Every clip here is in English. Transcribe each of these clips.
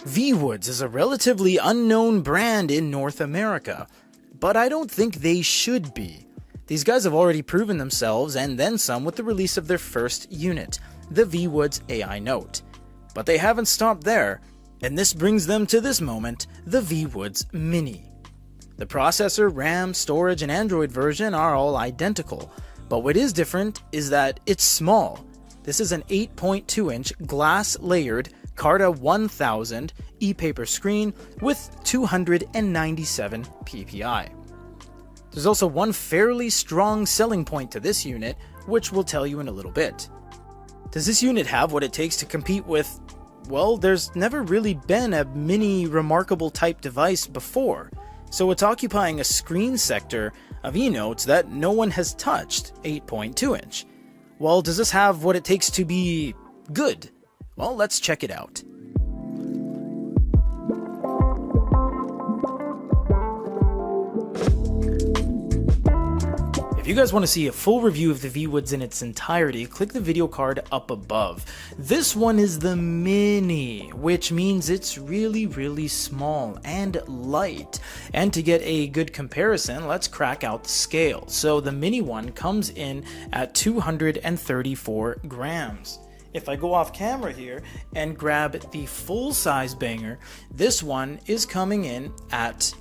Viwoods is a relatively unknown brand in North America, but I don't think they should be. These guys have already proven themselves and then some with the release of their first unit, the Viwoods AI Note. But they haven't stopped there, and this brings them to this moment, the Viwoods Mini. The processor, RAM, storage, and Android version are all identical, but what is different is that it's small. This is an 8.2-inch glass-layered Carta 1000 e-paper screen with 297 ppi. There's also one fairly strong selling point to this unit, which we'll tell you in a little bit. Does this unit have what it takes to compete with, well, there's never really been a mini remarkable type device before, so it's occupying a screen sector of e-notes that no one has touched, 8.2-inch. Well, does this have what it takes to be good? Well, let's check it out. If you guys want to see a full review of the Viwoods in its entirety, click the video card up above. This one is the Mini, which means it's really small and light. And to get a good comparison, let's crack out the scale. So the Mini one comes in at 234 grams. If I go off camera here and grab the full-size banger, this one is coming in at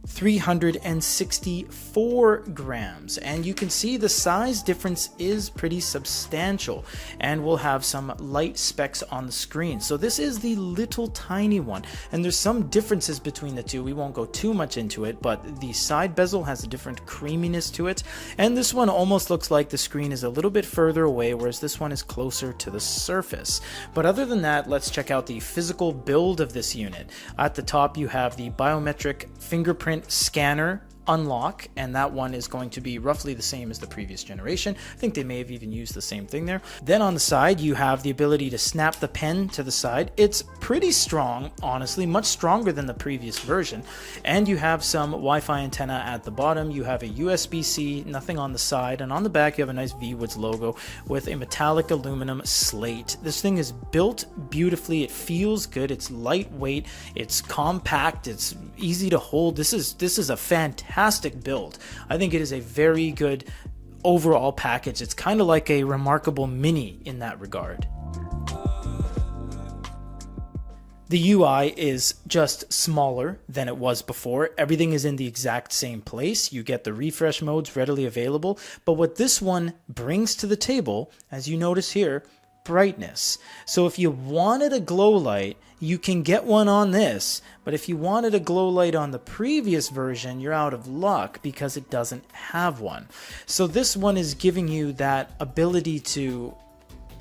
364 grams, and you can see the size difference is pretty substantial, and we'll have some light specs on the screen. So this is the little tiny one, and there's some differences between the two. We won't go too much into it, but the side bezel has a different creaminess to it, and this one almost looks like the screen is a little bit further away, whereas this one is closer to the surface. But other than that, let's check out the physical build of this unit. At the top you have the biometric fingerprint scanner unlock, and that one is going to be roughly the same as the previous generation. I think they may have even used the same thing there. Then on the side you have the ability to snap the pen to the side. It's pretty strong, honestly, much stronger than the previous version. And you have some Wi-Fi antenna at the bottom. You have a USB-C, nothing on the side, and on the back you have a nice Viwoods logo with a metallic aluminum slate. This thing is built beautifully. It feels good. It's lightweight. It's compact. It's easy to hold. This is a fantastic build. I think it is a very good overall package. It's kind of like a remarkable Mini in that regard. The UI is just smaller than it was before. Everything is in the exact same place. You get the refresh modes readily available, but what this one brings to the table, as you notice here, brightness. So if you wanted a glow light, you can get one on this, but if you wanted a glow light on the previous version, you're out of luck because it doesn't have one. So this one is giving you that ability to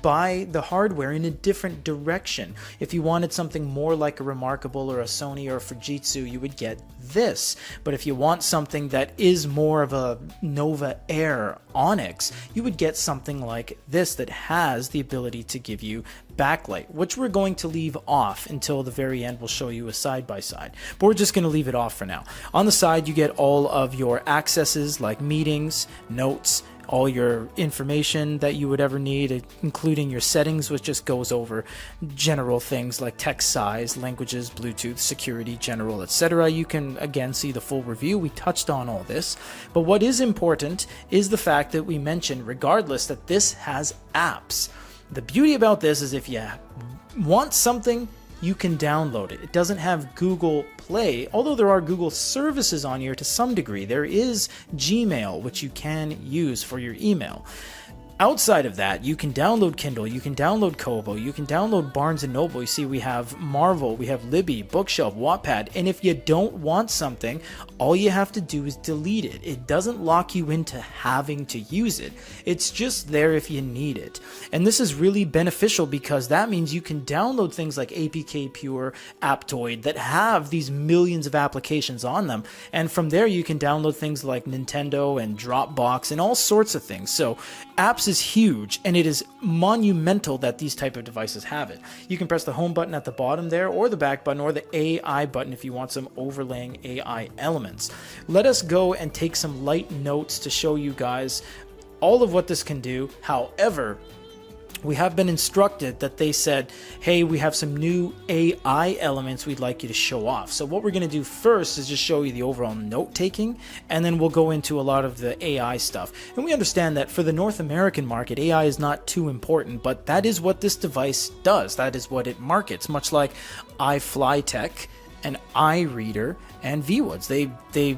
buy the hardware in a different direction. If you wanted something more like a Remarkable or a Sony or a Fujitsu, you would get this. But if you want something that is more of a Nova Air Onyx, you would get something like this that has the ability to give you backlight, which we're going to leave off until the very end. We'll show you a side-by-side, but we're just going to leave it off for now. On the side you get all of your accesses like meetings, notes, all your information that you would ever need, including your settings, which just goes over general things like text size, languages, Bluetooth, security, general, etc. You can again see the full review. We touched on all this, but what is important is the fact that we mentioned, regardless, that this has apps. The beauty about this is if you want something, you can download it. It doesn't have Google Play, although there are Google services on here to some degree. There is Gmail, which you can use for your email. Outside of that, you can download Kindle, you can download Kobo, you can download Barnes & Noble. You see we have Marvel, we have Libby, Bookshelf, Wattpad, and if you don't want something, all you have to do is delete it. It doesn't lock you into having to use it. It's just there if you need it. And this is really beneficial because that means you can download things like APK Pure, Aptoid that have these millions of applications on them. And from there you can download things like Nintendo and Dropbox and all sorts of things. So apps is huge, and it is monumental that these type of devices have it. You can press the home button at the bottom there, or the back button, or the AI button if you want some overlaying AI elements. Let us go and take some light notes to show you guys all of what this can do. However, we have been instructed that they said, hey, we have some new AI elements we'd like you to show off. So what we're going to do first is just show you the overall note taking, and then we'll go into a lot of the AI stuff. And we understand that for the North American market, AI is not too important, but that is what this device does. That is what it markets, much like iFlyTech and ereader and Viwoods. They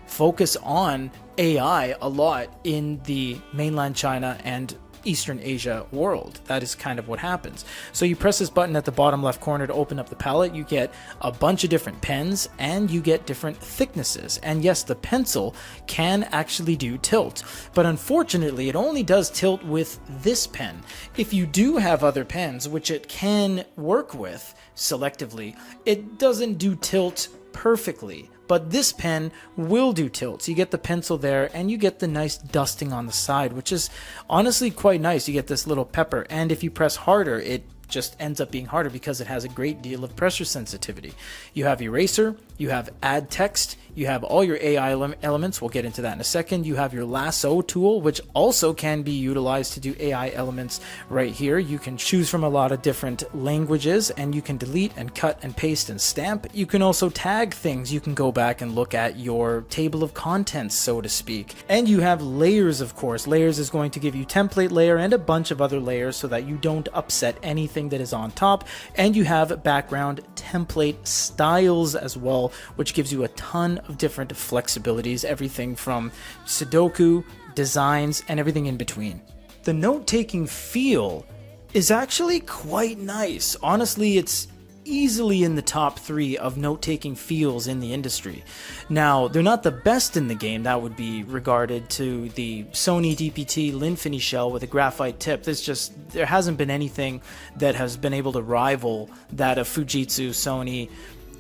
focus on AI a lot in the mainland China and Eastern Asia world. That is kind of what happens. So you press this button at the bottom left corner to open up the palette. You get a bunch of different pens and you get different thicknesses. And yes, the pencil can actually do tilt, but unfortunately it only does tilt with this pen. If you do have other pens, which it can work with selectively, it doesn't do tilt perfectly. But this pen will do tilt. So you get the pencil there and you get the nice dusting on the side, which is honestly quite nice. You get this little pepper, and if you press harder, it just ends up being harder because it has a great deal of pressure sensitivity. You have eraser, you have add text, you have all your AI elements. We'll get into that in a second. You have your lasso tool, which also can be utilized to do AI elements right here. You can choose from a lot of different languages, and you can delete and cut and paste and stamp. You can also tag things. You can go back and look at your table of contents, so to speak. And you have layers, of course. Layers is going to give you template layer and a bunch of other layers so that you don't upset anything that is on top. And you have background template styles as well, which gives you a ton of different flexibilities, everything from Sudoku, designs, and everything in between. The note-taking feel is actually quite nice. Honestly, it's easily in the top 3 of note-taking feels in the industry. Now, they're not the best in the game. That would be regarded to the Sony DPT Linfini shell with a graphite tip. There hasn't been anything that has been able to rival that of Fujitsu, Sony,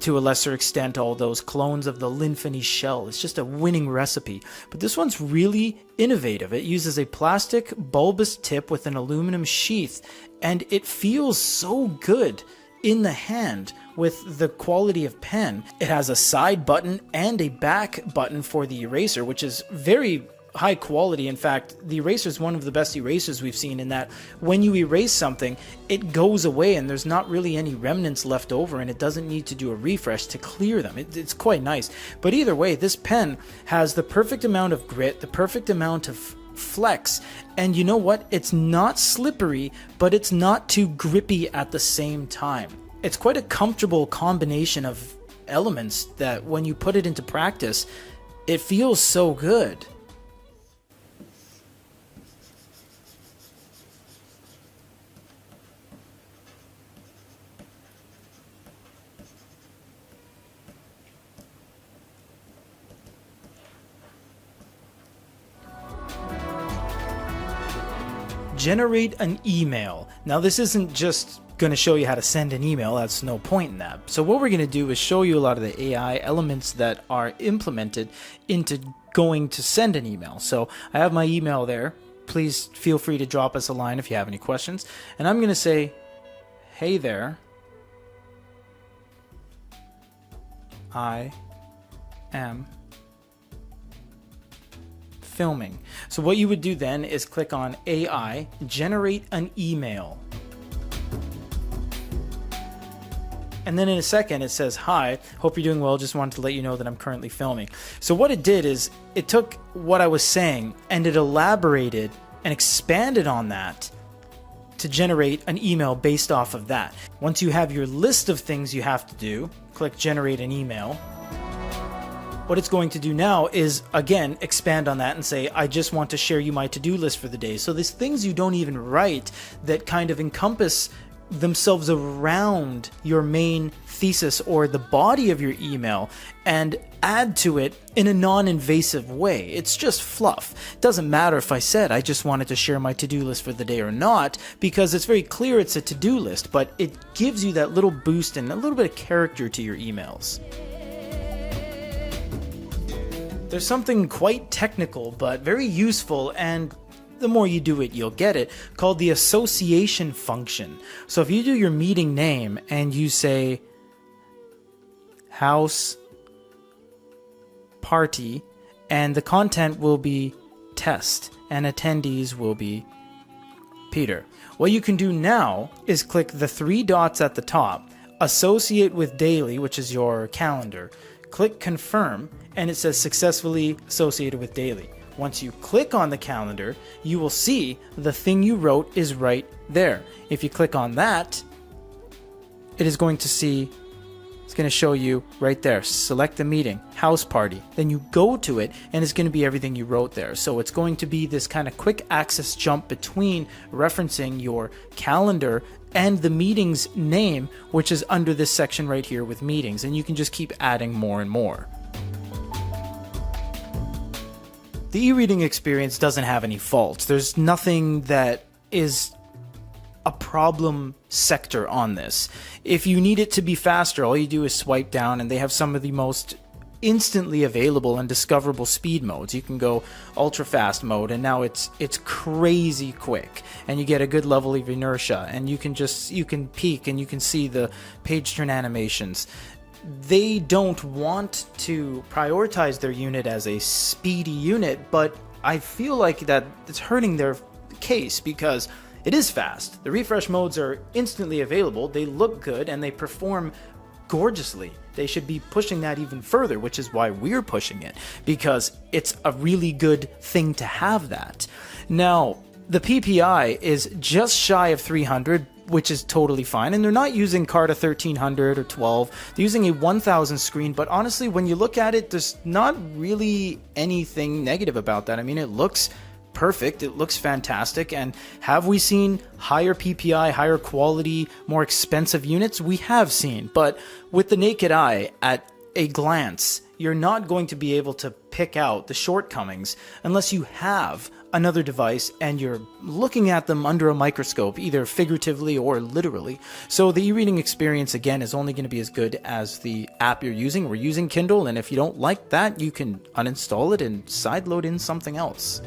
to a lesser extent all those clones of the Linfini shell. It's just a winning recipe. But this one's really innovative. It uses a plastic bulbous tip with an aluminum sheath, and it feels so good in the hand with the quality of pen. It has a side button and a back button for the eraser, which is very high quality. In fact, the eraser is one of the best erasers we've seen, in that when you erase something, it goes away and there's not really any remnants left over, and it doesn't need to do a refresh to clear them. It's quite nice. But either way, this pen has the perfect amount of grit, the perfect amount of flex, and you know what? It's not slippery, but it's not too grippy at the same time. It's quite a comfortable combination of elements that when you put it into practice, it feels so good. Generate an email. Now, this isn't just going to show you how to send an email. That's no point in that. So what we're going to do is show you a lot of the AI elements that are implemented into going to send an email. So I have my email there. Please feel free to drop us a line if you have any questions. And I'm going to say, hey there, I am filming. So what you would do then is click on AI, generate an email. And then in a second it says, hi, hope you're doing well, just wanted to let you know that I'm currently filming. So what it did is it took what I was saying and it elaborated and expanded on that to generate an email based off of that. Once you have your list of things you have to do, click generate an email. What it's going to do now is, again, expand on that and say, I just want to share you my to-do list for the day. So there's things you don't even write that kind of encompass themselves around your main thesis or the body of your email and add to it in a non-invasive way. It's just fluff. It doesn't matter if I said I just wanted to share my to-do list for the day or not, because it's very clear it's a to-do list, but it gives you that little boost and a little bit of character to your emails. There's something quite technical but very useful, and the more you do it, you'll get it, called the association function. So if you do your meeting name and you say house party, and the content will be test and attendees will be Peter. What you can do now is click the 3 dots at the top, associate with daily, which is your calendar, click confirm, and it says successfully associated with daily. Once you click on the calendar, you will see the thing you wrote is right there. If you click on that, it is going to see, it's going to show you right there, select the meeting, house party. Then you go to it and it's going to be everything you wrote there. So it's going to be this kind of quick access jump between referencing your calendar and the meeting's name, which is under this section right here with meetings. And you can just keep adding more and more. The e-reading experience doesn't have any faults. There's nothing that is a problem sector on this. If you need it to be faster, all you do is swipe down, and they have some of the most instantly available and discoverable speed modes. You can go ultra fast mode, and now it's crazy quick, and you get a good level of inertia, and you can peek and you can see the page turn animations. They don't want to prioritize their unit as a speedy unit, but I feel like that it's hurting their case because it is fast. The refresh modes are instantly available, they look good, and they perform gorgeously. They should be pushing that even further, which is why we're pushing it, because it's a really good thing to have that. Now, the PPI is just shy of 300, which is totally fine, and they're not using Carta 1300 or 12. They're using a 1000 screen, but honestly, when you look at it, there's not really anything negative about that. I mean, it looks perfect, it looks fantastic, and have we seen higher PPI, higher quality, more expensive units? We have seen, but with the naked eye, at a glance, you're not going to be able to pick out the shortcomings unless you have another device and you're looking at them under a microscope, either figuratively or literally. So the e-reading experience, again, is only going to be as good as the app you're using. We're using Kindle, and if you don't like that, you can uninstall it and sideload in something else.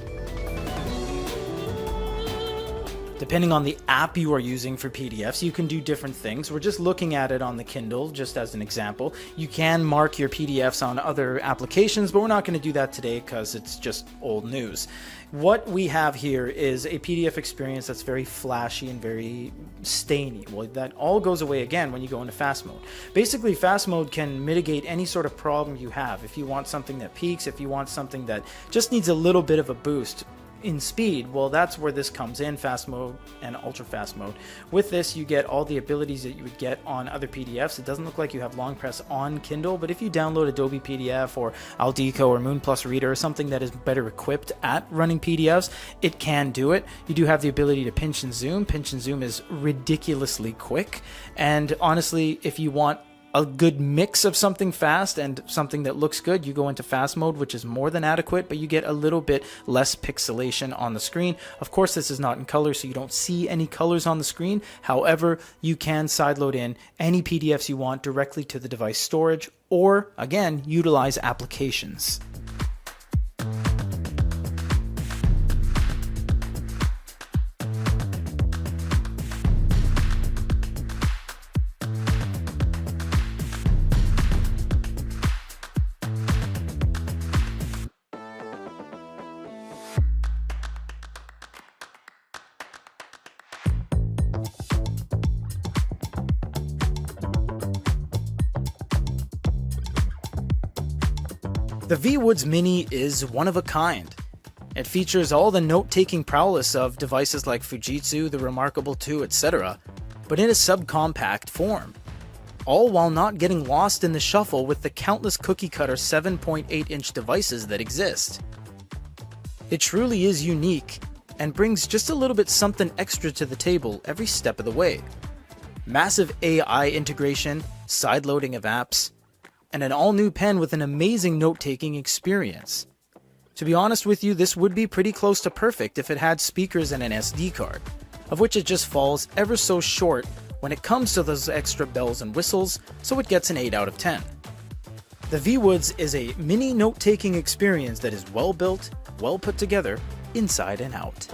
Depending on the app you are using for PDFs, you can do different things. We're just looking at it on the Kindle, just as an example. You can mark your PDFs on other applications, but we're not going to do that today because it's just old news. What we have here is a PDF experience that's very flashy and very stainy. Well, that all goes away again when you go into fast mode. Basically, fast mode can mitigate any sort of problem you have. If you want something that peaks, if you want something that just needs a little bit of a boost in speed, well, that's where this comes in, fast mode and ultra fast mode. With this, you get all the abilities that you would get on other PDFs. It doesn't look like you have long press on Kindle, but if you download Adobe PDF or Aldeco or Moon Plus Reader or something that is better equipped at running PDFs, it can do it. You do have the ability to pinch and zoom. Pinch and zoom is ridiculously quick, and honestly, if you want a good mix of something fast and something that looks good, you go into fast mode, which is more than adequate, but you get a little bit less pixelation on the screen. Of course, this is not in color, so you don't see any colors on the screen. However, you can sideload in any PDFs you want directly to the device storage, or again, utilize applications. The Viwoods Mini is one of a kind. It features all the note-taking prowess of devices like Fujitsu, the Remarkable 2, etc., but in a subcompact form, all while not getting lost in the shuffle with the countless cookie-cutter 7.8-inch devices that exist. It truly is unique, and brings just a little bit something extra to the table every step of the way. Massive AI integration, sideloading of apps, and an all-new pen with an amazing note-taking experience. To be honest with you, this would be pretty close to perfect if it had speakers and an SD card, of which it just falls ever so short when it comes to those extra bells and whistles, so it gets an 8 out of 10. The Viwoods is a mini note-taking experience that is well built, well put together, inside and out.